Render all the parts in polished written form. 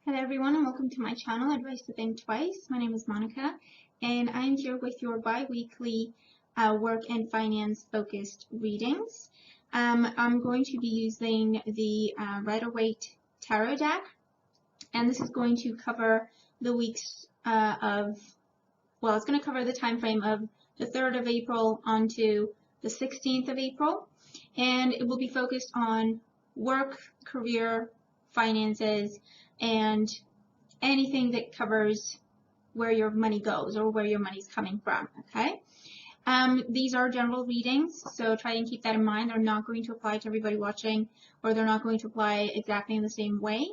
Hello everyone and welcome to my channel, Advice to Think Twice. My name is Monica and I'm here with your bi-weekly work and finance focused readings. I'm going to be using the Rider-Waite Tarot deck, and this is going to cover the weeks it's going to cover the time frame of the 3rd of April onto the 16th of April, and it will be focused on work, career, finances, and anything that covers where your money goes or where your money's coming from, okay? These are general readings, so try and keep that in mind. They're not going to apply to everybody watching, or they're not going to apply exactly in the same way.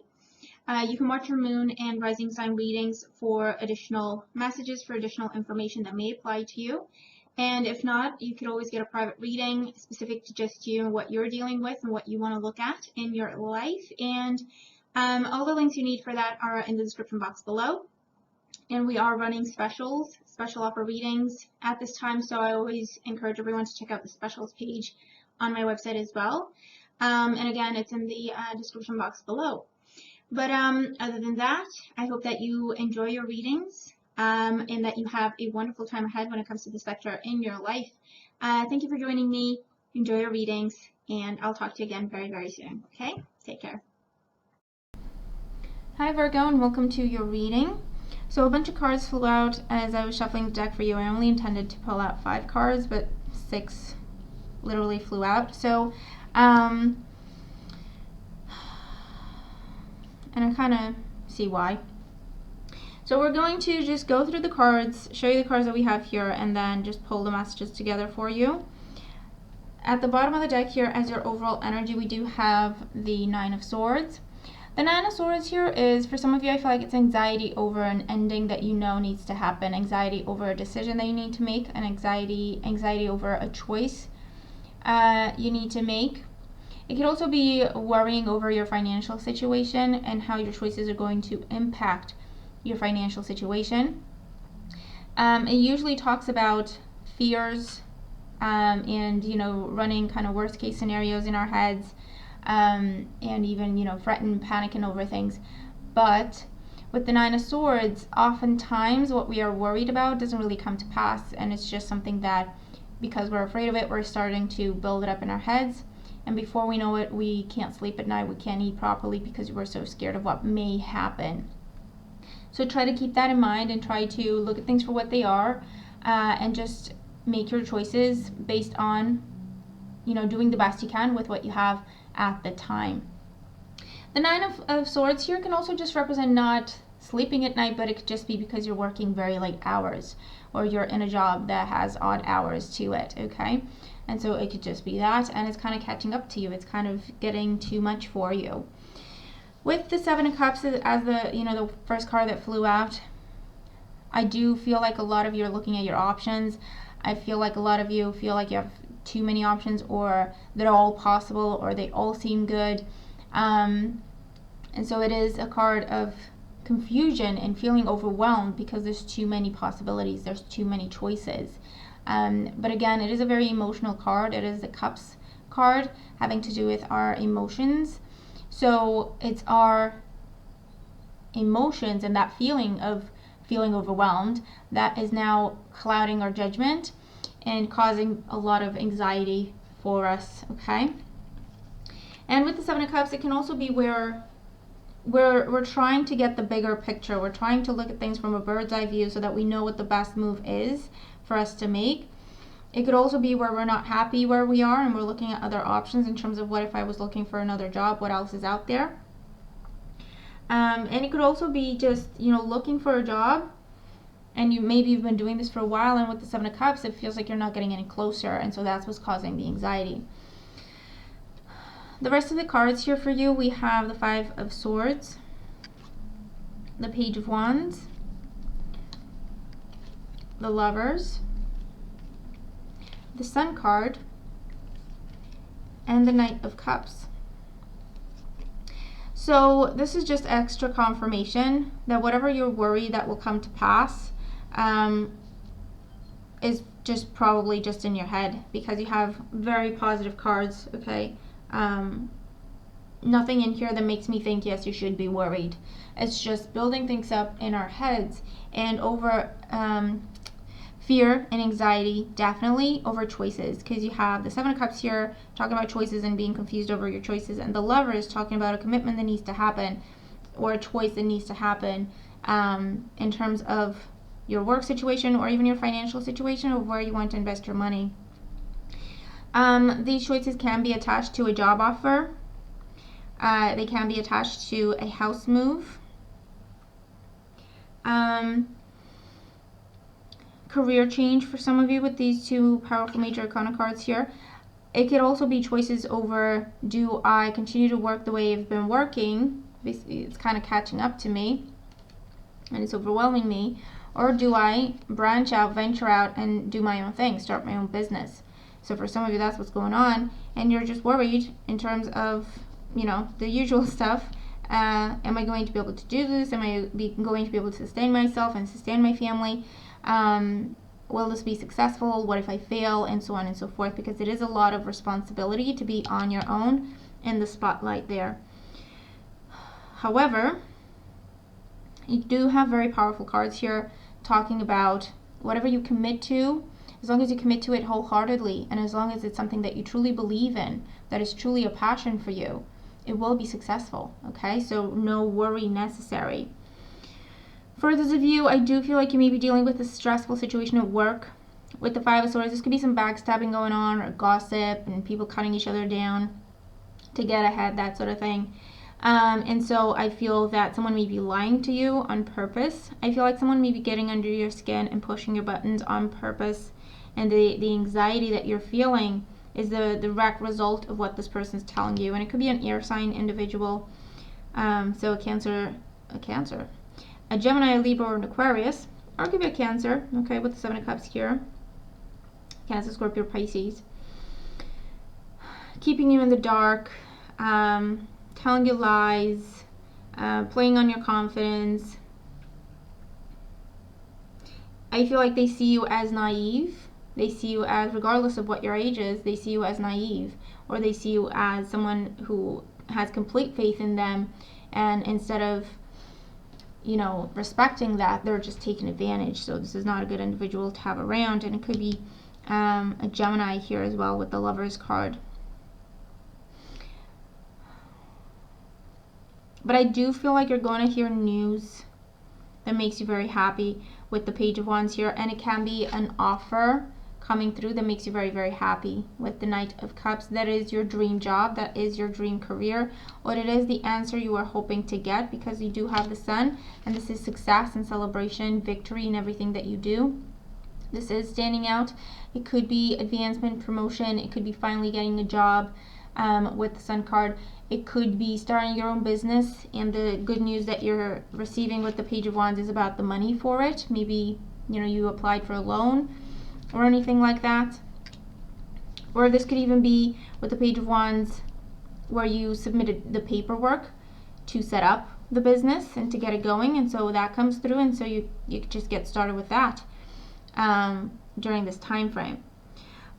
You can watch your moon and rising sign readings for additional messages, for additional information that may apply to you. And if not, you could always get a private reading specific to just you and what you're dealing with and what you want to look at in your life. And all the links you need for that are in the description box below. And we are running special offer readings at this time, so I always encourage everyone to check out the specials page on my website as well. And again, it's in the description box below. But other than that, I hope that you enjoy your readings and that you have a wonderful time ahead when it comes to this sector in your life. Thank you for joining me. Enjoy your readings, and I'll talk to you again very, very soon. Okay? Take care. Hi Virgo, and welcome to your reading. So a bunch of cards flew out as I was shuffling the deck for you. I only intended to pull out 5 cards, but 6 literally flew out. So, and I kind of see why. So we're going to just go through the cards, show you the cards that we have here, and then just pull the messages together for you. At the bottom of the deck here, as your overall energy, we do have the 9 of Swords. The 9 of Swords here is, for some of you, I feel like it's anxiety over an ending that you know needs to happen, anxiety over a decision that you need to make, and anxiety over a choice you need to make. It could also be worrying over your financial situation and how your choices are going to impact your financial situation. It usually talks about fears and, running kind of worst case scenarios in our heads. And even, threaten, panicking over things. But with the 9 of Swords, oftentimes what we are worried about doesn't really come to pass, and it's just something that, because we're afraid of it, we're starting to build it up in our heads, and before we know it, we can't sleep at night, we can't eat properly because we're so scared of what may happen. So try to keep that in mind and try to look at things for what they are, and just make your choices based on, doing the best you can with what you have at the time. The 9 of Swords here can also just represent not sleeping at night, but it could just be because you're working very late hours, or you're in a job that has odd hours to it, okay? And so it could just be that, and it's kind of catching up to you. It's kind of getting too much for you. With the 7 of Cups as the first card that flew out, I do feel like a lot of you are looking at your options. I feel like a lot of you feel like you have too many options, or they're all possible, or they all seem good, and so it is a card of confusion and feeling overwhelmed because there's too many possibilities, there's too many choices. But again, it is a very emotional card. It is the Cups card, having to do with our emotions. So it's our emotions and that feeling of feeling overwhelmed that is now clouding our judgment and causing a lot of anxiety for us, okay? And with the 7 of Cups, it can also be where we're trying to get the bigger picture. We're trying to look at things from a bird's eye view so that we know what the best move is for us to make. It could also be where we're not happy where we are and we're looking at other options in terms of, what if I was looking for another job, what else is out there? And it could also be just, looking for a job, and you've been doing this for a while, and with the 7 of Cups, it feels like you're not getting any closer, and so that's what's causing the anxiety. The rest of the cards here for you, we have the 5 of Swords, the Page of Wands, the Lovers, the Sun card, and the Knight of Cups. So this is just extra confirmation that whatever you're worried that will come to pass is just probably just in your head, because you have very positive cards, okay? nothing in here that makes me think, yes, you should be worried. It's just building things up in our heads and over fear and anxiety, definitely over choices, because you have the Seven of Cups here talking about choices and being confused over your choices, and the Lover is talking about a commitment that needs to happen or a choice that needs to happen in terms of your work situation or even your financial situation of where you want to invest your money. These choices can be attached to a job offer. They can be attached to a house move. Career change for some of you with these two powerful major arcana cards here. It could also be choices over, do I continue to work the way I've been working? It's kind of catching up to me and it's overwhelming me. Or do I branch out, venture out, and do my own thing, start my own business? So for some of you, that's what's going on. And you're just worried in terms of, the usual stuff. Am I going to be able to do this? Am I going to be able to sustain myself and sustain my family? Will this be successful? What if I fail? And so on and so forth, because it is a lot of responsibility to be on your own in the spotlight there. However, you do have very powerful cards here talking about whatever you commit to, as long as you commit to it wholeheartedly, and as long as it's something that you truly believe in, that is truly a passion for you, it will be successful, okay? So no worry necessary. For those of you, I do feel like you may be dealing with a stressful situation at work. With the Five of Swords, this could be some backstabbing going on, or gossip, and people cutting each other down to get ahead, that sort of thing. And so I feel that someone may be lying to you on purpose. I feel like someone may be getting under your skin and pushing your buttons on purpose. And the anxiety that you're feeling is the direct result of what this person's telling you. And it could be an air sign individual. So a Cancer, a Gemini, a Libra, or an Aquarius. Or it could be a Cancer, okay, with the Seven of Cups here. Cancer, Scorpio, Pisces. Keeping you in the dark, telling you lies, playing on your confidence. I feel like they see you as naive. They see you as, regardless of what your age is, they see you as naive, or they see you as someone who has complete faith in them, and instead of, respecting that, they're just taking advantage. So this is not a good individual to have around. And it could be a Gemini here as well with the Lovers card. But I do feel like you're going to hear news that makes you very happy with the Page of Wands here. And it can be an offer coming through that makes you very, very happy with the Knight of Cups. That is your dream job. That is your dream career. Or it is the answer you are hoping to get, because you do have the Sun. And this is success and celebration, victory in everything that you do. This is standing out. It could be advancement, promotion. It could be finally getting a job with the Sun card. It could be starting your own business, and the good news that you're receiving with the Page of Wands is about the money for it. Maybe, you applied for a loan or anything like that. Or this could even be with the Page of Wands where you submitted the paperwork to set up the business and to get it going, and so that comes through, and so you just get started with that during this time frame.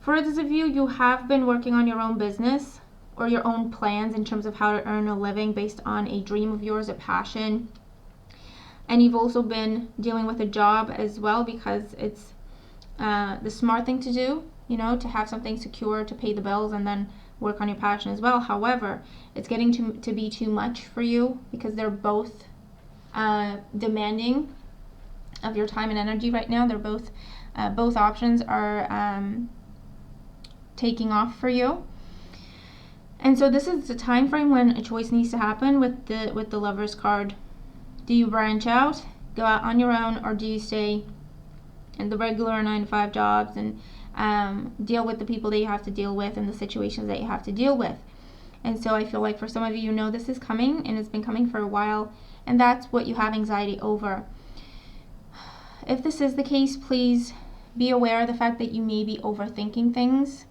For those of you, you have been working on your own business or your own plans in terms of how to earn a living based on a dream of yours, a passion. And you've also been dealing with a job as well, because it's the smart thing to do, to have something secure to pay the bills and then work on your passion as well. However, it's getting to be too much for you, because they're both demanding of your time and energy right now. They're both options are taking off for you. And so this is the time frame when a choice needs to happen with the Lovers card. Do you branch out, go out on your own, or do you stay in the regular 9-to-5 jobs and deal with the people that you have to deal with and the situations that you have to deal with? And so I feel like for some of you, this is coming, and it's been coming for a while, and that's what you have anxiety over. If this is the case, please be aware of the fact that you may be overthinking things.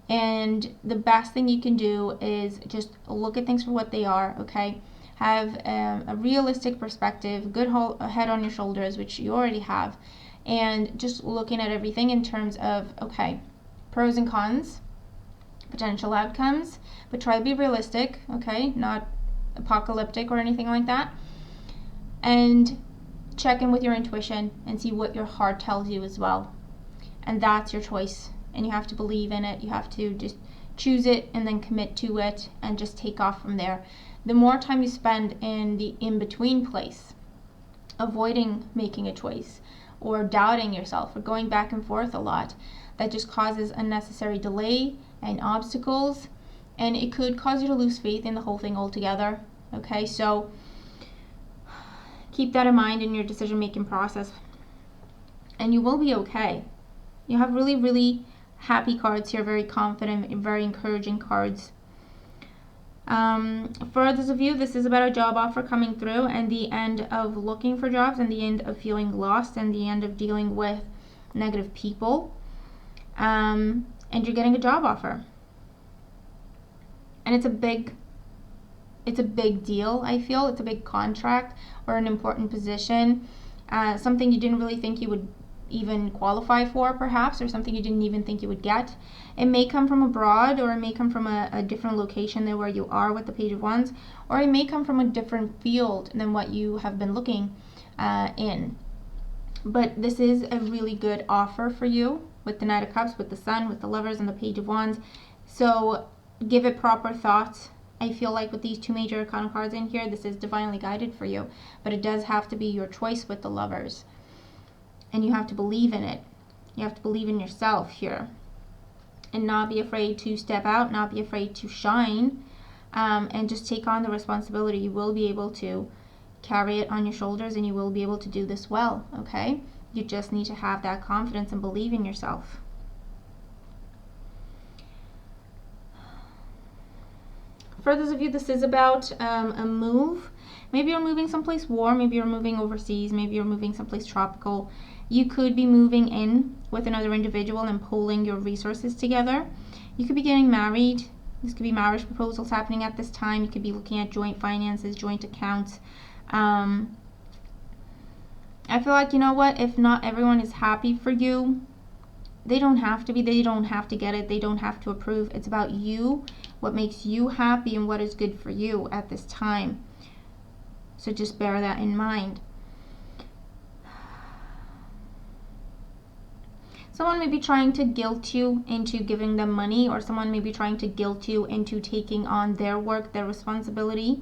And the best thing you can do is just look at things for what they are, okay? Have a realistic perspective, good head on your shoulders, which you already have, and just looking at everything in terms of, okay, pros and cons. potential outcomes, but try to be realistic, okay? Not apocalyptic or anything like that. And check in with your intuition and see what your heart tells you as well. And that's your choice. And you have to believe in it. You have to just choose it and then commit to it and just take off from there. The more time you spend in the in-between place, avoiding making a choice or doubting yourself or going back and forth a lot, that just causes unnecessary delay and obstacles, and it could cause you to lose faith in the whole thing altogether. Okay, so keep that in mind in your decision-making process, and you will be okay. You have really, really happy cards here, very confident, very encouraging cards. For others of you, this is about a job offer coming through and the end of looking for jobs and the end of feeling lost and the end of dealing with negative people. And you're getting a job offer. And it's a big deal, I feel. It's a big contract or an important position. Something you didn't really think you would even qualify for, perhaps, or something you didn't even think you would get. It may come from abroad, or it may come from a different location than where you are with the Page of Wands, or it may come from a different field than what you have been looking in. But this is a really good offer for you with the Knight of Cups, with the Sun, with the Lovers, and the Page of Wands. So give it proper thought. I feel like with these two major arcana cards in here, this is divinely guided for you, but it does have to be your choice with the Lovers. And you have to believe in it. You have to believe in yourself here. And not be afraid to step out, not be afraid to shine, and just take on the responsibility. You will be able to carry it on your shoulders, and you will be able to do this well, okay? You just need to have that confidence and believe in yourself. For those of you, this is about a move. Maybe you're moving someplace warm, maybe you're moving overseas, maybe you're moving someplace tropical. You could be moving in with another individual and pulling your resources together. You could be getting married. This could be marriage proposals happening at this time. You could be looking at joint finances, joint accounts. I feel like, you know what, if not everyone is happy for you, they don't have to be, they don't have to get it, they don't have to approve. It's about you, what makes you happy and what is good for you at this time. So just bear that in mind. Someone may be trying to guilt you into giving them money, or someone may be trying to guilt you into taking on their work, their responsibility.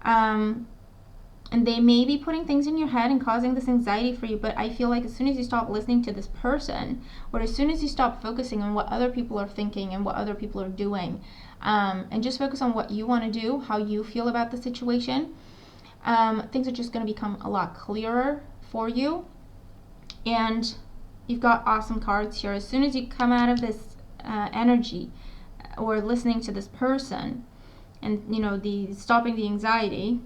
And they may be putting things in your head and causing this anxiety for you, but I feel like as soon as you stop listening to this person, or as soon as you stop focusing on what other people are thinking and what other people are doing, and just focus on what you want to do, how you feel about the situation, things are just going to become a lot clearer for you. And you've got awesome cards here. As soon as you come out of this energy or listening to this person and, you know, the stopping the anxiety,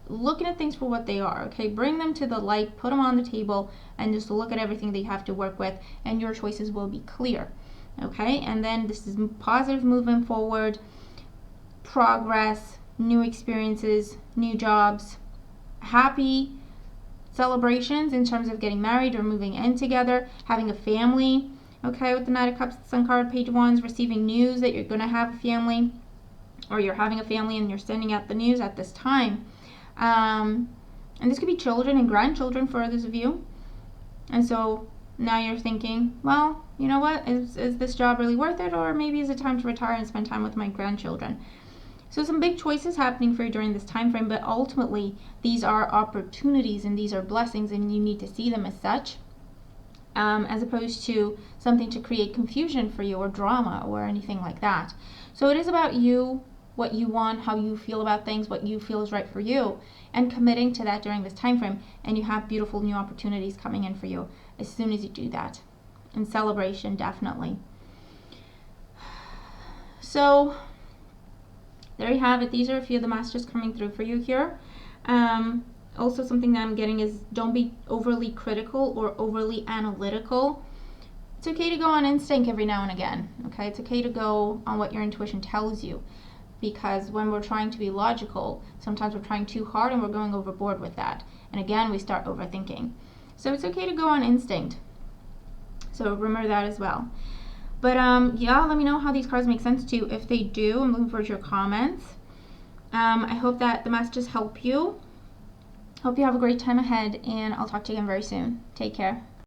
looking at things for what they are, okay? Bring them to the light, put them on the table, and just look at everything they have to work with, and your choices will be clear, okay? And then this is positive movement forward, progress, new experiences, new jobs, happy celebrations in terms of getting married or moving in together, having a family, okay? With the Knight of Cups, Sun card, Page of Wands, receiving news that you're going to have a family, or you're having a family and you're sending out the news at this time. And this could be children and grandchildren for others of you. And so now you're thinking, well, you know what, is this job really worth it, or maybe is it time to retire and spend time with my grandchildren? So some big choices happening for you during this time frame, but ultimately these are opportunities and these are blessings, and you need to see them as such, as opposed to something to create confusion for you or drama or anything like that. So it is about you, what you want, how you feel about things, what you feel is right for you, and committing to that during this time frame, and you have beautiful new opportunities coming in for you as soon as you do that. And celebration, definitely. So there you have it. These are a few of the messages coming through for you here. Also, something that I'm getting is don't be overly critical or overly analytical. It's okay to go on instinct every now and again, okay? It's okay to go on what your intuition tells you. Because when we're trying to be logical, sometimes we're trying too hard and we're going overboard with that. And again, we start overthinking. So it's okay to go on instinct. So remember that as well. But yeah, let me know how these cards make sense to you. If they do, I'm looking forward to your comments. I hope that the messages help you. Hope you have a great time ahead, and I'll talk to you again very soon. Take care.